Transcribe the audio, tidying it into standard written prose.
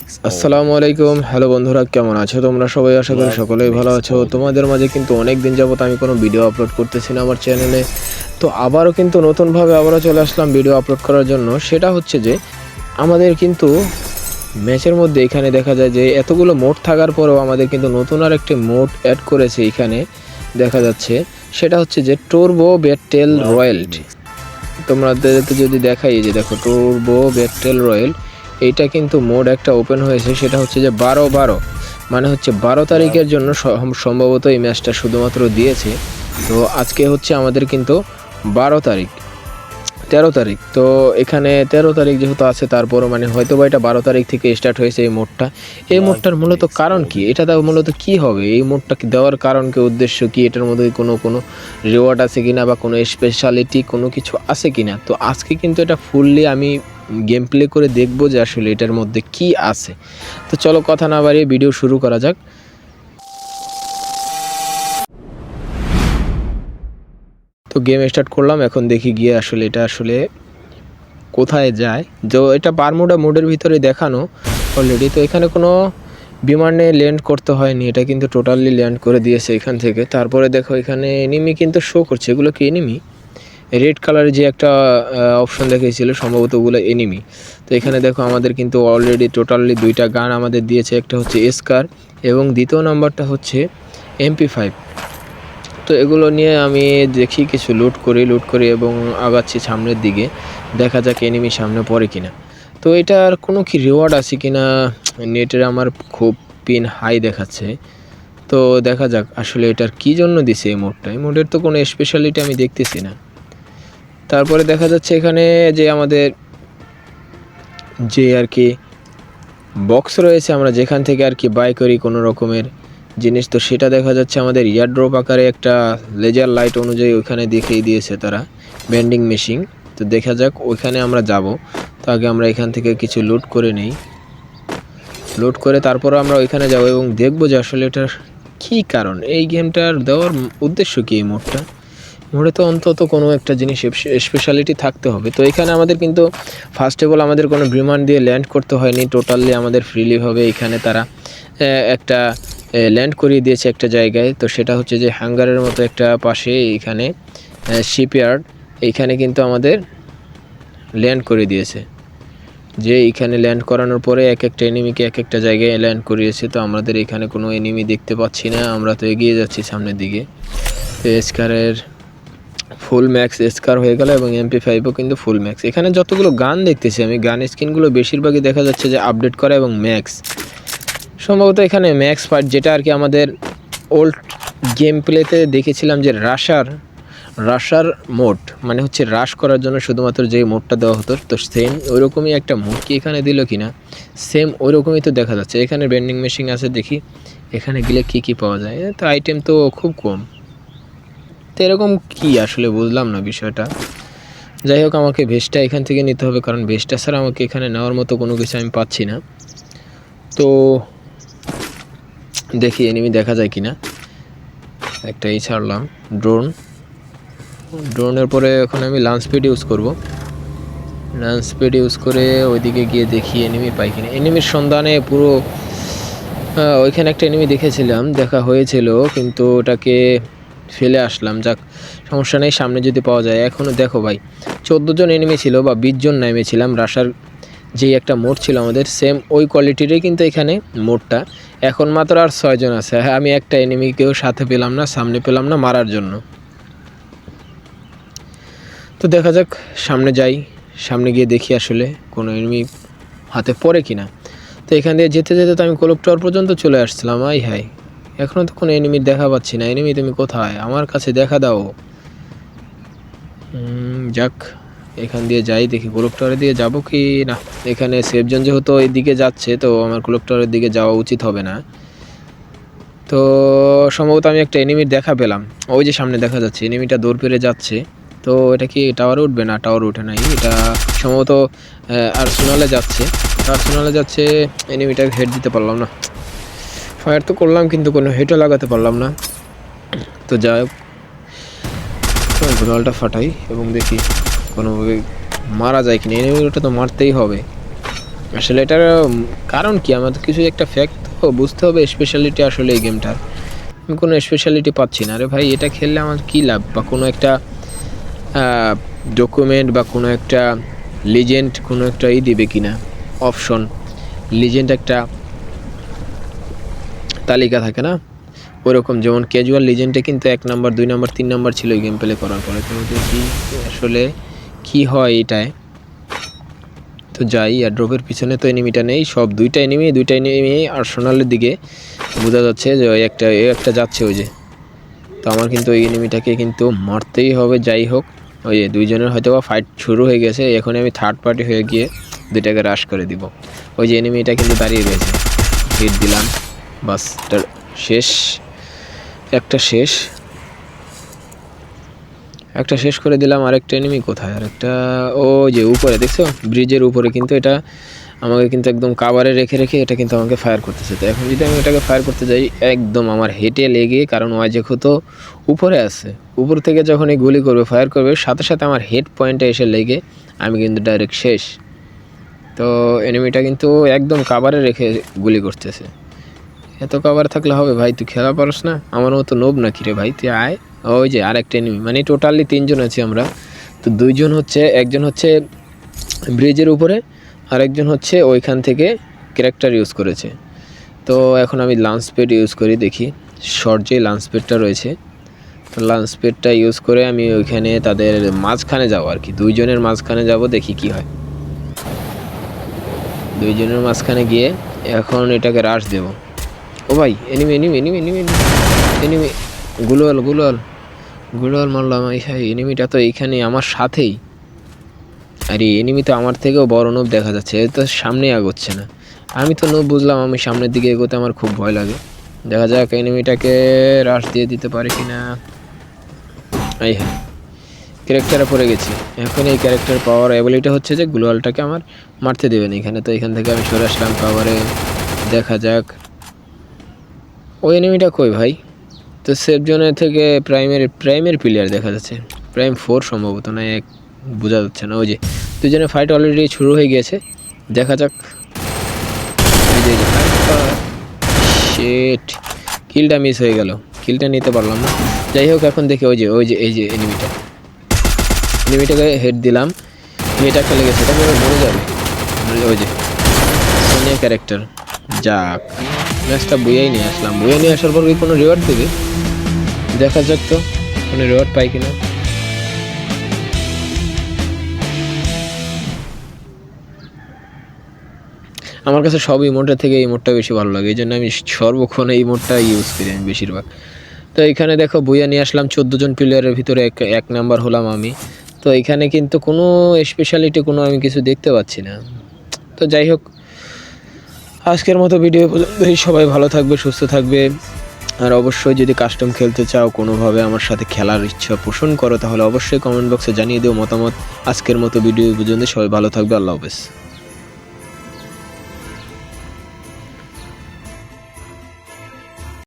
আসসালামু আলাইকুম। হ্যালো বন্ধুরা, কেমন আছো তোমরা সবাই? আশা করি সকলেই ভালো আছো। তোমাদের মাঝে কিন্তু অনেক দিন যাবত আমি কোনো ভিডিও আপলোড করতেছি না আমার চ্যানেলে। তো আবারও কিন্তু নতুনভাবে চলে আসলাম ভিডিও আপলোড করার জন্য। সেটা হচ্ছে যে আমাদের কিন্তু ম্যাচের মধ্যে এখানে দেখা যায় যে এতগুলো মোড থাকার পরেও আমাদের কিন্তু নতুন আর একটি মোড অ্যাড করেছে এখানে দেখা যাচ্ছে। সেটা হচ্ছে যে টুরবো ব্যাটেল রয়্যাল। তোমাদেরকে যদি দেখাই, যে দেখো টুরবো ব্যাটেল রয়্যাল, এইটা কিন্তু মোড একটা ওপেন হয়েছে। সেটা হচ্ছে যে 12-12, মানে হচ্ছে 12 তারিখের জন্য সম্ভবত এই ম্যাচটা শুধুমাত্র দিয়েছে। তো আজকে হচ্ছে আমাদের কিন্তু 12 তারিখ, 13 তারিখ। তো এখানে 13 তারিখ যেহেতু আছে, তারপরও মানে হয়তো বা এটা 12 তারিখ থেকে স্টার্ট হয়েছে এই মোডটা। এই মোডটার মূলত কারণ কি, এটা তাও মূলত কি হবে, এই মোডটাকে দেওয়ার কারণ কি, উদ্দেশ্য কি, এটার মধ্যে কোনো রিওয়ার্ড আছে কিনা বা কোনো স্পেশালিটি কোনো কিছু আছে কিনা। তো আজকে কিন্তু এটা ফুললি আমি গেম প্লে করে দেখবো যে আসলে এটার মধ্যে কি আছে। তো চলো কথা না বাড়িয়ে ভিডিও শুরু করা যাক। তো গেম স্টার্ট করলাম, এখন দেখি গিয়ে আসলে এটা আসলে কোথায় যায়। তো এটা বারমুডা মোডের ভিতরে দেখানো অলরেডি। তো এখানে কোনো বিমানে ল্যান্ড করতে হয়নি, এটা কিন্তু টোটালি ল্যান্ড করে দিয়েছে এখান থেকে। তারপরে দেখো এখানে এনিমি কিন্তু শো করছে, এগুলো কি এনিমি? রেড কালারের যে একটা অপশন দেখিয়েছিল, সম্ভবত ওগুলো এনিমি। তো এখানে দেখো আমাদের কিন্তু অলরেডি টোটালি দুইটা গান আমাদের দিয়েছে, একটা হচ্ছে এসকার এবং দ্বিতীয় নাম্বারটা হচ্ছে MP5। তো এগুলো নিয়ে আমি দেখি কিছু লুট করি এবং আগাচ্ছি সামনের দিকে, দেখা যাক এনিমি সামনে পড়ে কিনা। তো এটার কোনো কি রিওয়ার্ড আছে কিনা, নেটের আমার খুব পিন হাই দেখাচ্ছে। তো দেখা যাক আসলে এটার কি জন্য দিছে এই মোডটা। এই মোডের তো কোনো স্পেশালিটি আমি দেখতেছি না। তারপরে দেখা যাচ্ছে এখানে যে আমাদের যে আর কি বক্স রয়েছে, আমরা যেখান থেকে আর কি বাই করি কোনো রকমের জিনিস, তো সেটা দেখা যাচ্ছে আমাদের ইয়ারড্রপ আকারে একটা লেজার লাইট অনুযায়ী ওইখানে দেখিয়ে দিয়েছে তারা, ভেন্ডিং মেশিন। তো দেখা যাক ওইখানে আমরা যাব। তো আগে আমরা এখান থেকে কিছু লুট করে নেই, লুট করে তারপর আমরা ওইখানে যাব এবং দেখব যে আসলে এটার কী কারণ, এই গেমটার দেওয়ার উদ্দেশ্য কী। এই মোডে তো অন্তত কোনো একটা জিনিস স্পেশালিটি থাকতে হবে। তো এখানে আমাদের কিন্তু ফার্স্ট অফ অল আমাদের কোনো বিমান দিয়ে ল্যান্ড করতে হয়নি, টোটালি আমাদের ফ্রিলিভাবে এখানে তারা একটা ল্যান্ড করিয়ে দিয়েছে একটা জায়গায়। তো সেটা হচ্ছে যে হ্যাঙ্গারের মতো একটা পাশে এখানে শিপইয়ার্ড, এইখানে কিন্তু আমাদের ল্যান্ড করে দিয়েছে। যে এইখানে ল্যান্ড করানোর পরে এক একটা এনিমিকে এক একটা জায়গায় ল্যান্ড করিয়েছে। তো আমাদের এখানে কোনো এনিমি দেখতে পাচ্ছি না, আমরা তো এগিয়ে যাচ্ছি সামনের দিকে। তো এসকারের ফুল ম্যাক্স এসকার হয়ে গেল এবং MP5ও কিন্তু ফুল ম্যাক্স। এখানে যতগুলো গান দেখতেছি আমি, গান স্কিনগুলো বেশিরভাগই দেখা যাচ্ছে যে আপডেট করা এবং ম্যাক্স। সম্ভবত এখানে ম্যাক্স পার্ট, যেটা আর কি আমাদের ওল্ড গেম প্লেতে দেখেছিলাম যে রাশার মোড, মানে হচ্ছে রাশ করার জন্য শুধুমাত্র যে মোডটা দেওয়া হতো। তো সেম ওইরকমই একটা মোড কি এখানে দিল কিনা, সেম ওইরকমই তো দেখা যাচ্ছে। এখানে বেন্ডিং মেশিন আছে, দেখি এখানে গেলে কি কি পাওয়া যায়। তো আইটেম তো খুব কম। তো এরকম কি আসলে বুঝলাম না বিষয়টা। যাই হোক, আমাকে ভেস্টটা এখান থেকে নিতে হবে, কারণ ভেস্টটা ছাড়া আমাকে এখানে নেওয়ার মতো কোনো কিছু আমি পাচ্ছি না। তো দেখি এনিমি দেখা যায় কিনা। একটাই ছাড়লাম ড্রোনের পরে এখন আমি লাঞ্চ স্পিড ইউজ করব। লাঞ্চ স্পিড ইউজ করে ওইদিকে গিয়ে দেখি এনিমি পাই কিনা। এনিমির সন্ধানে পুরো ওইখানে একটা এনিমি দেখেছিলাম, দেখা হয়েছিল, কিন্তু ওটাকে ফেলে আসলাম। যাক, সমস্যা নেই, সামনে যদি পাওয়া যায়। এখনও দেখো ভাই 14 জন এনিমি ছিল বা 20 জন নেমেছিলাম। রাশার যেই একটা মোড ছিল আমাদের, সেম ওই কোয়ালিটিরই কিন্তু এখানে মোডটা। এখন মাত্র আর 6 জন আছে। হ্যাঁ, আমি একটা এনিমিকেও সাথে পেলাম না, সামনে পেলাম না মারার জন্য। তো দেখা যাক, সামনে যাই, সামনে গিয়ে দেখি আসলে কোনো এনিমি হাতে পড়ে কিনা। তো এখান দিয়ে যেতে যেতে তো আমি ক্লক টাওয়ার পর্যন্ত চলে আসছিলাম। আই হাই, এখনও তো কোনো এনিমির দেখা পাচ্ছি না। এনিমি তুমি কোথায়, আমার কাছে দেখা দাও। যাক, এখান দিয়ে যাই, দেখি ক্লক টাওয়ারের দিকে যাবো কি না। এখানে সেফ জোন যেহেতু এই দিকে যাচ্ছে, তো আমার ক্লক টাওয়ারের দিকে যাওয়া উচিত হবে না। তো সম্ভবত আমি একটা এনিমির দেখা পেলাম, ওই যে সামনে দেখা যাচ্ছে এনিমিটা দৌড় পেরে যাচ্ছে। তো এটা কি টাওয়ারে উঠবে? না, টাওয়ারে উঠে নাই, এটা সম্ভবত আর্সেনালে যাচ্ছে। এনিমিটাকে হেড দিতে পারলাম না। ফায়ার তো করলাম কিন্তু কোনো হেডও লাগাতে পারলাম না। তো যাই হোক, গ্লোয়ালটা ফাটাই এবং দেখি কোনোভাবে মারা যায় কিনা। এনিমিটা তো মারতেই হবে। আসলে এটার কারণ কি, আমার তো কিছু একটা ফ্যাক্ট তো বুঝতে হবে স্পেশালিটি আসলে এই গেমটার। আমি কোনো স্পেশালিটি পাচ্ছি না। আরে ভাই এটা খেললে আমার কী লাভ, বা কোনো একটা ডকুমেন্ট বা কোনো একটা লিজেন্ড কোনো একটা দিবে কি না অপশন, লিজেন্ড একটা তালিকা থাকে না ওরকম, যেমন ক্যাজুয়াল লিজেন্ডে কিন্তু 1 নাম্বার 2 নাম্বার 3 নাম্বার ছিল এই গেম প্লে করার পরে। তো দেখি আসলে কি হয় এটায়। তো যাই, আর ড্রপের পিছনে তো এনিমিটা নেই, সব দুইটা এনিমি আর্সেনালের দিকে বোঝা যাচ্ছে যে ওই একটা যাচ্ছে ওই যে। তো আমার কিন্তু ওই এনিমিটাকে কিন্তু মারতেই হবে যাই হোক। ওই যে দুইজনের হয়তো বা ফাইট শুরু হয়ে গেছে, এখন আমি থার্ড পার্টি হয়ে গিয়ে দুইটাকে রাশ করে দিব। ওই যে এনিমিটা কিন্তু দাঁড়িয়ে রয়েছে, হিট দিলাম, বাস শেষ, একটা শেষ করে দিলাম। আরেকটা এনিমি কোথায়, আরেকটা ও যে উপরে দেখছো ব্রিজের উপরে, কিন্তু এটা আমাকে কিন্তু একদম কাভারে রেখে এটা কিন্তু আমাকে ফায়ার করতেছে। তো এখন যদি আমি এটাকে ফায়ার করতে যাই একদম আমার হেঁটে লেগে, কারণ ওয়াইজেখো তো উপরে আছে, উপর থেকে যখন এই গুলি করবে ফায়ার করবে সাথে সাথে আমার হেড পয়েন্টে এসে লেগে আমি কিন্তু ডাইরেক্ট শেষ। তো এনিমিটা কিন্তু একদম কাভারে রেখে গুলি করতেছে। এত কভার থাকলে হবে ভাই, তুই খেলা পারস না, আমার মতো নোব নাকি রে ভাই, তুই আয়। ওই যে আরেকটা এনিমি, মানে টোটালি 3 জন আছি আমরা। তো 2 জন হচ্ছে, একজন হচ্ছে ব্রিজের উপরে, আরেকজন হচ্ছে ওইখান থেকে ক্যারেক্টার ইউজ করেছে। তো এখন আমি লাঞ্চ প্যাড ইউজ করি, দেখি শর্ট যে লাঞ্চ প্যাডটা রয়েছে, তো লাঞ্চ প্যাডটা ইউজ করে আমি ওইখানে তাদের মাঝখানে যাবো আর কি, 2 জনের মাঝখানে যাব, দেখি কি হয়। 2 জনের মাঝখানে গিয়ে এখন এটাকে রাশ দেব। ও ভাই enemy enemy enemy enemy enemy, গুলোয়াল মারলাম। এনিমিটা তো এইখানে আমার সাথেই, আর এই এনিমি তো আমার থেকেও বড় নোব দেখা যাচ্ছে, এ তো সামনেই আಗೋচ্ছে না। আমি তো নোব বুঝলাম, আমি সামনের দিকে এগোতে আমার খুব ভয় লাগে। দেখা যাক এনিমিটাকে রাশ দিয়ে দিতে পারে কিনা। এই হ্যাঁ, ক্যারেক্টারে পড়ে গেছি। এখন এই ক্যারেক্টার পাওয়ার অ্যাবিলিটি হচ্ছে যে গ্লোয়ালটাকে আমার মারতে দেবে না এখানে। তো এখান থেকে আমি সরে আসলাম পাওয়ারে, দেখা যাক ওই এনিমিটা কই ভাই। তো সেফ জোনের থেকে প্রাইমের প্লেয়ার দেখা যাচ্ছে, প্রাইম 4 সম্ভবত, না 1 বোঝা যাচ্ছে না। ওই যে 2 জনের ফাইট অলরেডি শুরু হয়ে গিয়েছে, দেখা যাক। শিট, কিলটা মিস হয়ে গেল, কিলটা নিতে পারলাম না। যাই হোক এখন দেখি এই যে এনিমিটাকে হেড দিলাম, মেয়েটা খেলে গেছে, এটা মরে যাবে। ওই যে সোনিয়া ক্যারেক্টার, যাক ম্যাচটা বইয়াই নিয়ে আসলাম। বইয়ে নিয়ে আসার পর কি কোনো রিওয়ার্ড দেবে, দেখা যাক তো কোনো রিওয়ার্ড পাই কিনা। আমার কাছে সব ইমোটের থেকে এই ইমোটটা বেশি ভালো লাগে, এই জন্য আমি সর্বক্ষণ এই ইমোটটা ইউজ করি আমি বেশিরভাগ। তো এখানে দেখো বইয়া নিয়ে আসলাম 14 জন প্লেয়ারের ভিতরে এক নাম্বার হলাম আমি। তো এখানে কিন্তু কোনো স্পেশালিটি কোনো আমি কিছু দেখতে পাচ্ছি না। তো যাই হোক, আজকের মতো ভিডিও পর্যন্তই। সবাই ভালো থাকবে, সুস্থ থাকবে। আর অবশ্যই যদি কাস্টম খেলতে চাও, কোনোভাবে আমার সাথে খেলার ইচ্ছা পোষণ করো, তাহলে অবশ্যই কমেন্ট বক্সে জানিয়ে দিও মতামত। আজকের মতো ভিডিও পর্যন্ত, সবাই ভালো থাকবে, আল্লাহ হাফেজ।